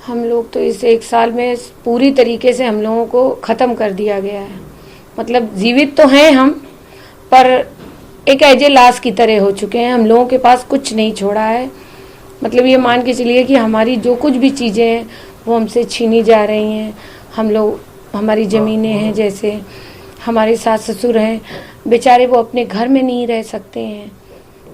हम लोग तो इस एक साल में पूरी तरीके से हम लोगों को ख़त्म कर दिया गया है। मतलब जीवित तो हैं हम, पर एक एजे लाश की तरह हो चुके हैं। हम लोगों के पास कुछ नहीं छोड़ा है। मतलब ये मान के चलिए कि हमारी जो कुछ भी चीज़ें हैं वो हमसे छीनी जा रही हैं। हम लोग, हमारी ज़मीनें हैं, जैसे हमारे सास ससुर हैं, बेचारे वो अपने घर में नहीं रह सकते हैं।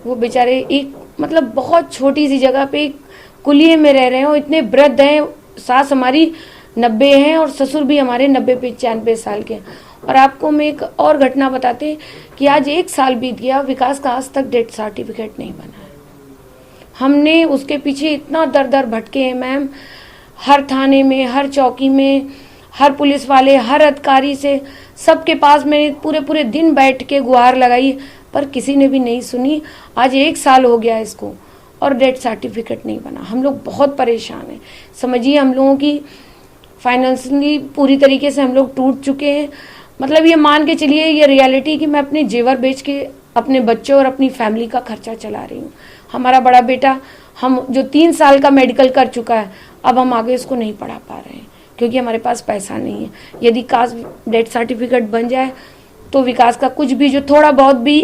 वो बेचारे एक मतलब बहुत छोटी सी जगह पे एक कुलिये में रह रहे हैं और इतने वृद्ध हैं। सास हमारी 90 हैं और ससुर भी हमारे 90-95 साल के हैं। और आपको मैं एक और घटना बताते हैं कि आज एक साल बीत गया, विकास का आज तक डेथ सर्टिफिकेट नहीं बना है। हमने उसके पीछे इतना दर दर भटके हैं मैम, हर थाने में, हर चौकी में, हर पुलिस वाले, हर अधिकारी से, सबके पास मैंने पूरे पूरे दिन बैठ के गुहार लगाई, पर किसी ने भी नहीं सुनी। आज एक साल हो गया इसको और डेथ सर्टिफिकेट नहीं बना। हम लोग बहुत परेशान हैं। समझिए हम लोगों की फाइनेंशियली पूरी तरीके से हम लोग टूट चुके हैं। मतलब ये मान के चलिए, ये रियलिटी कि मैं अपने जेवर बेच के अपने बच्चों और अपनी फैमिली का खर्चा चला रही हूँ। हमारा बड़ा बेटा हम जो 3 साल का मेडिकल कर चुका है, अब हम आगे उसको नहीं पढ़ा पा रहे हैं क्योंकि हमारे पास पैसा नहीं है। यदि कास्ट डेथ सर्टिफिकेट बन जाए तो विकास का कुछ भी जो थोड़ा बहुत भी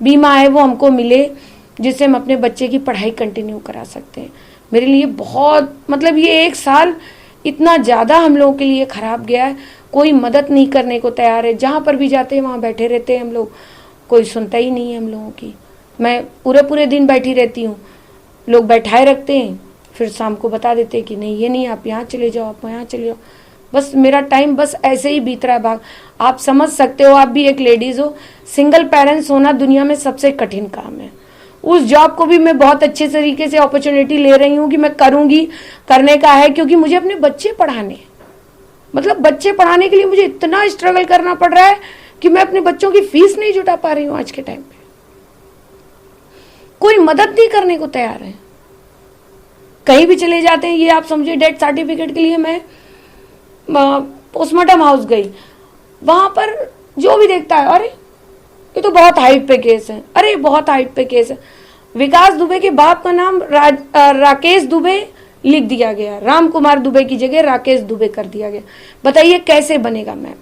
बीमा है वो हमको मिले, जिससे हम अपने बच्चे की पढ़ाई कंटिन्यू करा सकते हैं। मेरे लिए बहुत मतलब ये एक साल इतना ज़्यादा हम लोगों के लिए ख़राब गया है। कोई मदद नहीं करने को तैयार है। जहाँ पर भी जाते हैं वहाँ बैठे रहते हैं हम लोग, कोई सुनता ही नहीं है हम लोगों की। मैं पूरे पूरे दिन बैठी रहती हूँ, लोग बैठाए रखते हैं, फिर शाम को बता देते हैं कि नहीं ये नहीं, आप यहाँ चले जाओ, आप यहाँ चले जाओ। बस मेरा टाइम बस ऐसे ही बीत रहा है भाग। आप समझ सकते हो, आप भी एक लेडीज़ हो, सिंगल पेरेंट्स होना दुनिया में सबसे कठिन काम है। उस जॉब को भी मैं बहुत अच्छे तरीके से अपॉर्चुनिटी ले रही हूँ कि मैं करूँगी, करने का है, क्योंकि मुझे अपने बच्चे पढ़ाने हैं। मतलब बच्चे पढ़ाने के लिए मुझे इतना स्ट्रगल करना पड़ रहा है कि मैं अपने बच्चों की फीस नहीं जुटा पा रही हूँ। आज के टाइम पे कोई मदद नहीं करने को तैयार है। कहीं भी चले जाते हैं, ये आप समझिए डेथ सर्टिफिकेट के लिए मैं पोस्टमार्टम हाउस गई, वहां पर जो भी देखता है, अरे ये तो बहुत हाइट पे केस है, अरे बहुत हाइट पे केस है। विकास दुबे के बाप का नाम राकेश दुबे लिख दिया गया, राम कुमार दुबे की जगह राकेश दुबे कर दिया गया। बताइए कैसे बनेगा मैम?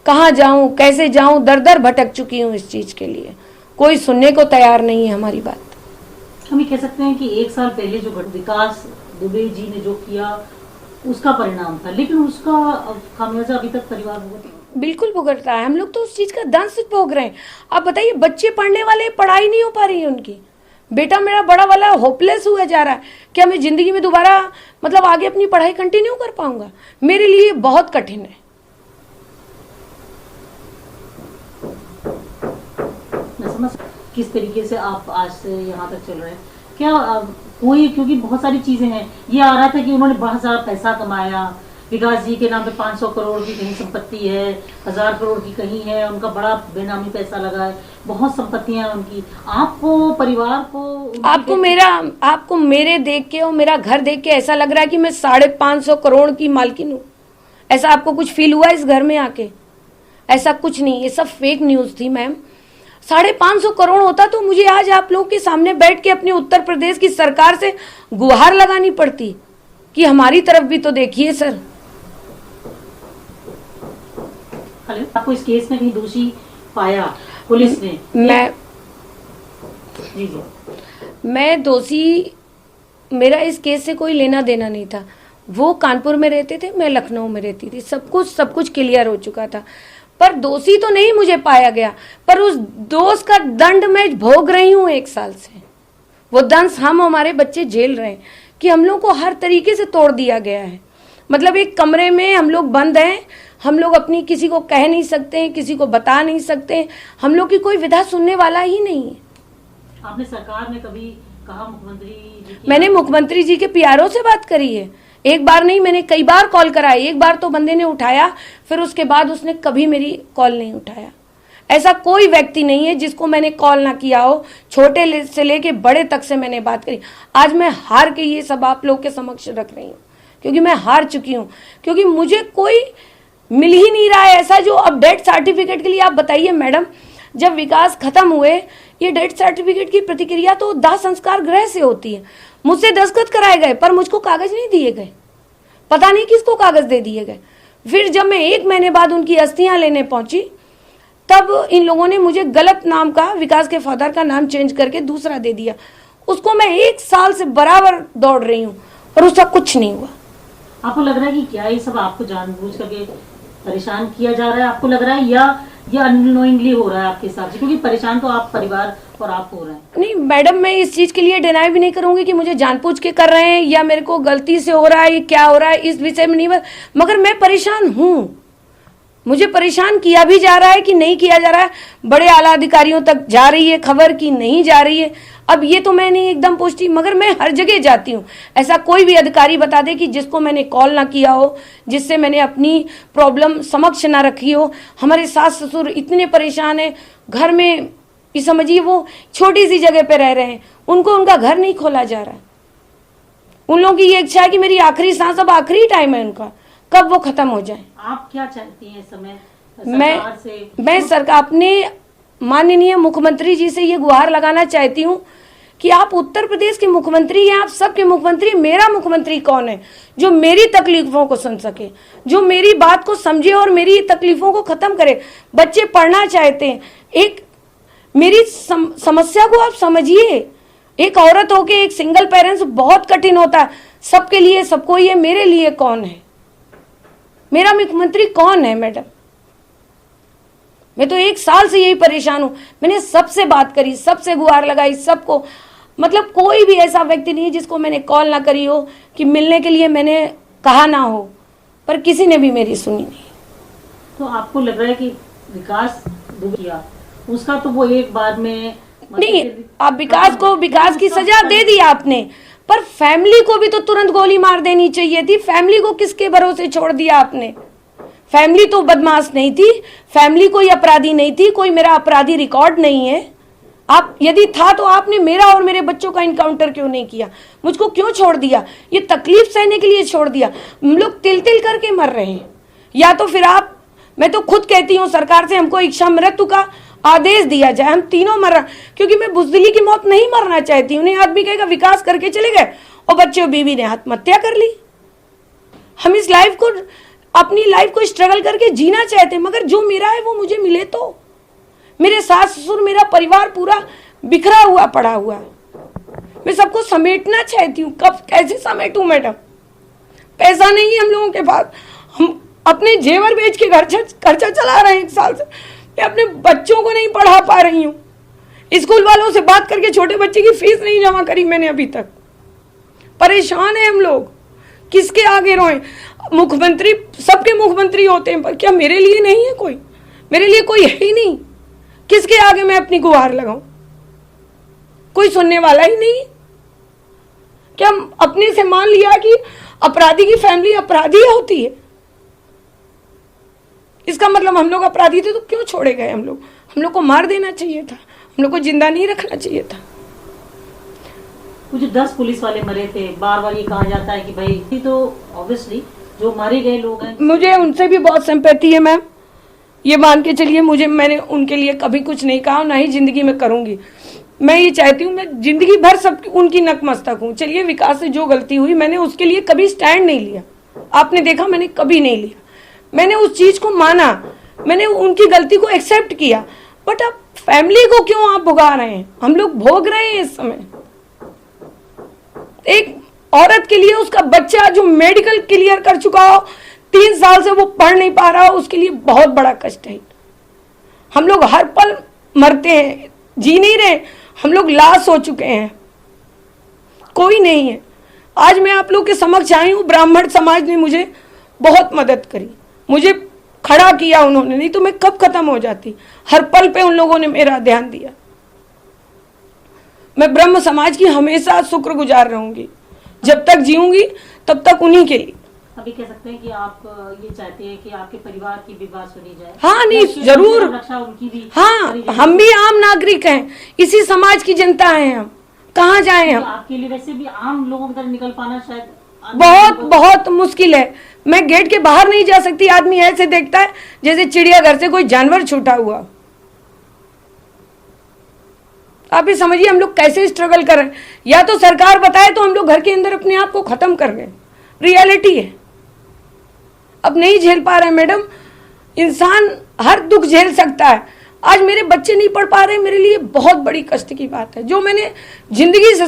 कहाँ जाऊं, कैसे जाऊं? दर दर भटक चुकी हूँ इस चीज के लिए। कोई सुनने को तैयार नहीं है हमारी बात। हम ये कह सकते हैं कि एक साल पहले जो विकास दुबे जी ने जो किया उसका परिणाम था, लेकिन उसका खामियाजा अभी तक परिवार बिल्कुल भुगतना है। हम लोग तो उस चीज का दंश भोग रहे हैं। आप बताइए, बच्चे पढ़ने वाले, पढ़ाई नहीं हो पा रही है उनकी। बेटा मेरा बड़ा वाला होपलेस हुआ जा रहा है, क्या मैं जिंदगी में दोबारा मतलब आगे अपनी पढ़ाई कंटिन्यू कर पाऊंगा? मेरे लिए बहुत कठिन है। मैं समझ किस तरीके से आप आज से यहाँ तक चल रहे हैं। क्या कोई, क्योंकि बहुत सारी चीजें हैं, ये आ रहा था कि उन्होंने बहुत सारा पैसा कमाया, विकास जी के नाम पे 500 करोड़ की कहीं संपत्ति है, 1000 करोड़ की कहीं है, उनका बड़ा बेनामी पैसा लगा है, बहुत संपत्तियां हैं उनकी। आपको, परिवार को, आपको मेरे देख के और मेरा घर देख के ऐसा लग रहा है कि मैं 550 करोड़ की मालकिन हूँ? ऐसा आपको कुछ फील हुआ इस घर में आके? ऐसा कुछ नहीं, ये सब फेक न्यूज थी मैम। 550 करोड़ होता तो मुझे आज आप लोग के सामने बैठ के अपने उत्तर प्रदेश की सरकार से गुहार लगानी पड़ती कि हमारी तरफ भी तो देखिए सर। आपको इस केस में कहीं दोषी पाया पुलिस ने? मैं दोषी, मेरा इस केस से कोई लेना देना नहीं था। वो कानपुर में रहते थे, मैं लखनऊ में रहती थी। सब कुछ क्लियर हो चुका था, पर दोषी तो नहीं मुझे पाया गया, पर उस दोष का दंड मैं भोग रही हूँ एक साल से। वो दंश हम, हमारे बच्चे झेल रहे हैं कि हम लोग को हर तरीके से तोड़ दिया गया है। मतलब एक कमरे में हम लोग बंद हैं, हम लोग अपनी किसी को कह नहीं सकते हैं, किसी को बता नहीं सकते हैं, हम लोग की कोई विधा सुनने वाला ही नहीं है। आपने सरकार में कभी कहा मुख्यमंत्री जी? मैंने मुख्यमंत्री जी के पीआरओ से बात करी है, एक बार नहीं, मैंने कई बार कॉल कराई। एक बार तो बंदे ने उठाया, फिर उसके बाद उसने कभी मेरी कॉल नहीं उठाया। ऐसा कोई व्यक्ति नहीं है जिसको मैंने कॉल ना किया हो। छोटे से लेके बड़े तक से मैंने बात करी। आज मैं हार के ये सब आप लोग के समक्ष रख रही हूँ, क्योंकि मैं हार चुकी हूँ, क्योंकि मुझे कोई मिल ही नहीं रहा है ऐसा जो अब डेथ सर्टिफिकेट के लिए। आप बताइए मैडम, जब विकास खत्म हुए, ये डेथ सर्टिफिकेट की प्रतिक्रिया तो दाह संस्कार गृह से होती है। मुझसे दस्तखत कराए गए पर मुझको कागज नहीं दिए गए। पता नहीं किसको कागज दे दिए गए। फिर जब मैं 1 महीने बाद उनकी अस्थियां लेने पहुंची, तब इन लोगों ने मुझे गलत नाम का, विकास के फादर का नाम चेंज करके दूसरा दे दिया। उसको मैं 1 साल से बराबर दौड़ रही हूँ और उसका कुछ नहीं हुआ। आपको लग रहा है कि क्या ये सब आपको जानबूझ करके परेशान किया जा रहा है, आपको लग रहा है, या अननोइंगली हो रहा है आपके हिसाब से? क्योंकि परेशान तो आप परिवार और आप हो रहे हैं। नहीं मैडम, मैं इस चीज के लिए डिनाई भी नहीं करूंगी कि मुझे जानबूझ के कर रहे हैं या मेरे को गलती से हो रहा है, क्या हो रहा है इस विषय में नहीं, मगर मैं परेशान हूँ। मुझे परेशान किया भी जा रहा है कि नहीं किया जा रहा है, बड़े आला अधिकारियों तक जा रही है खबर की नहीं जा रही है। अब ये तो मैं नहीं एकदम पूछती, मगर मैं हर जगह जाती हूँ। ऐसा कोई भी अधिकारी बता दे कि जिसको मैंने कॉल ना किया हो, जिससे मैंने अपनी प्रॉब्लम समक्ष ना रखी हो। हमारे सास ससुर इतने परेशान है घर में, ये समझिए वो छोटी सी जगह पे रह रहे हैं, उनको उनका घर नहीं खोला जा रहा है। उन लोगों की ये इच्छा है कि मेरी आखिरी सांस, अब आखिरी टाइम है उनका, कब वो खत्म हो जाए। आप क्या चाहती हैं इस समय सरकार से? मैं सरकार, अपने माननीय मुख्यमंत्री जी से ये गुहार लगाना चाहती हूँ कि आप उत्तर प्रदेश के मुख्यमंत्री हैं, आप सबके मुख्यमंत्री, मेरा मुख्यमंत्री कौन है जो मेरी तकलीफों को सुन सके, जो मेरी बात को समझे और मेरी तकलीफों को खत्म करे। बच्चे पढ़ना चाहते हैं, एक मेरी समस्या को आप समझिए। एक औरत होके एक सिंगल पेरेंट्स बहुत कठिन होता है, सबके लिए सबको, ये मेरे लिए कौन है, मेरा मुख्यमंत्री कौन है मैडम? मैं तो 1 साल से यही परेशान हूं। मैंने सबसे बात करी, सबसे गुहार लगाई, सबको, मतलब कोई भी ऐसा व्यक्ति नहीं है जिसको मैंने कॉल ना करी हो कि मिलने के लिए मैंने कहा ना हो, पर किसी ने भी मेरी सुनी नहीं। तो आपको लग रहा है कि विकास किया उसका तो वो एक बार में नहीं, आप विकास की सजा दे दी आपने, पर फैमिली को भी तो तुरंत गोली मार देनी चाहिए थी। फैमिली को किसके भरोसे छोड़ दिया आपने? फैमिली तो बदमाश नहीं थी, फैमिली कोई अपराधी नहीं थी, कोई मेरा अपराधी रिकॉर्ड नहीं है। आप यदि था तो आपने मेरा और मेरे बच्चों का इनकाउंटर क्यों नहीं किया? मुझको क्यों छोड़ दिया? ये तकलीफ सहने के लिए छोड़ दिया। हम लोग तिल तिल करके मर रहे हैं। या तो फिर आप, मैं तो खुद कहती हूँ सरकार से, हमको इच्छा मृत्यु का आदेश दिया जाए, हम तीनों मर रहे, क्योंकि मैं बुजदिली की मौत नहीं मरना चाहती हूँ। नहीं आदमी कहेगा विकास करके चले गए और बच्चे और बीवी ने आत्महत्या कर ली। हम इस लाइफ को, अपनी लाइफ को स्ट्रगल करके जीना चाहते हैं, मगर जो मेरा है वो मुझे मिले तो। मेरे सास ससुर, मेरा परिवार पूरा बिखरा हुआ पड़ा हुआ है। मैं सबको समेटना चाहती हूँ, कब कैसे समेटूं मैडम? पैसा नहीं है हम लोगों के पास, हम अपने जेवर बेच के खर्चा चला रहे हैं 1 साल से। मैं अपने बच्चों को नहीं पढ़ा पा रही हूँ। स्कूल वालों से बात करके छोटे बच्चे की फीस नहीं जमा करी मैंने अभी तक। परेशान है हम लोग, किसके आगे रोएं? मुख्यमंत्री, सबके मुख्यमंत्री होते हैं, पर क्या मेरे लिए नहीं है कोई? मेरे लिए कोई है ही नहीं। किसके आगे मैं अपनी गुहार लगाऊं? कोई सुनने वाला ही नहीं। क्या अपने से मान लिया कि अपराधी की फैमिली अपराधी होती है? इसका मतलब हम लोग अपराधी थे तो क्यों छोड़े गए? हम लोग को मार देना चाहिए था, हम लोग को जिंदा नहीं रखना चाहिए था। कुछ 10 पुलिस वाले मरे थे, बार बार ये कहा जाता है कि भाई, तो ऑब्वियसली जो मारे गए लोग हैं, मुझे उनसे भी बहुत सिंपैथी है मैम, ये मान के चलिए। मैंने उनके लिए कभी कुछ नहीं कहा, ना ही जिंदगी में करूंगी। मैं ये चाहती हूँ, मैं जिंदगी भर सब उनकी नतमस्तक हूँ। चलिए, विकास से जो गलती हुई मैंने उसके लिए कभी स्टैंड नहीं लिया, आपने देखा मैंने कभी नहीं लिया। मैंने उस चीज को माना, मैंने उनकी गलती को एक्सेप्ट किया, बट अब फैमिली को क्यों आप भुगा रहे हैं? हम लोग भोग रहे हैं इस समय। एक औरत के लिए उसका बच्चा जो मेडिकल क्लियर कर चुका हो, 3 साल से वो पढ़ नहीं पा रहा हो, उसके लिए बहुत बड़ा कष्ट है। हम लोग हर पल मरते हैं, जी नहीं रहे, हम लोग लाश हो चुके हैं, कोई नहीं है। आज मैं आप लोग के समक्ष आई हूँ, ब्राह्मण समाज ने मुझे बहुत मदद करी, मुझे खड़ा किया उन्होंने, नहीं तो मैं कब खत्म हो जाती। हर पल पे उन लोगों ने मेरा ध्यान दिया। मैं ब्रह्म समाज की हमेशा शुक्रगुजार रहूंगी, जब तक जीऊंगी तब तक उन्हीं के लिए। अभी कह सकते हैं कि आप ये चाहते हैं कि आपके परिवार की भी बात सुनी जाए? हाँ, नहीं, जरूर, रक्षा उनकी भी। हाँ, हम भी आम नागरिक हैं, इसी समाज की जनता हैं, हम कहाँ जाएं? हम आपके लिए वैसे भी आम लोगों की तरह निकल पाना शायद बहुत मुश्किल है। मैं गेट के बाहर नहीं जा सकती, आदमी ऐसे देखता है जैसे चिड़ियाघर से कोई जानवर छूटा हुआ। आप ये समझिए हम लोग कैसे स्ट्रगल कर रहे हैं। या तो सरकार बताए तो हम लोग घर के अंदर अपने आप को खत्म कर रहे हैं, रियलिटी है। अब नहीं झेल पा रहे मैडम। इंसान हर दुख झेल सकता है। आज मेरे बच्चे नहीं पढ़ पा रहे, मेरे लिए बहुत बड़ी कष्ट की बात है। जो मैंने जिंदगी से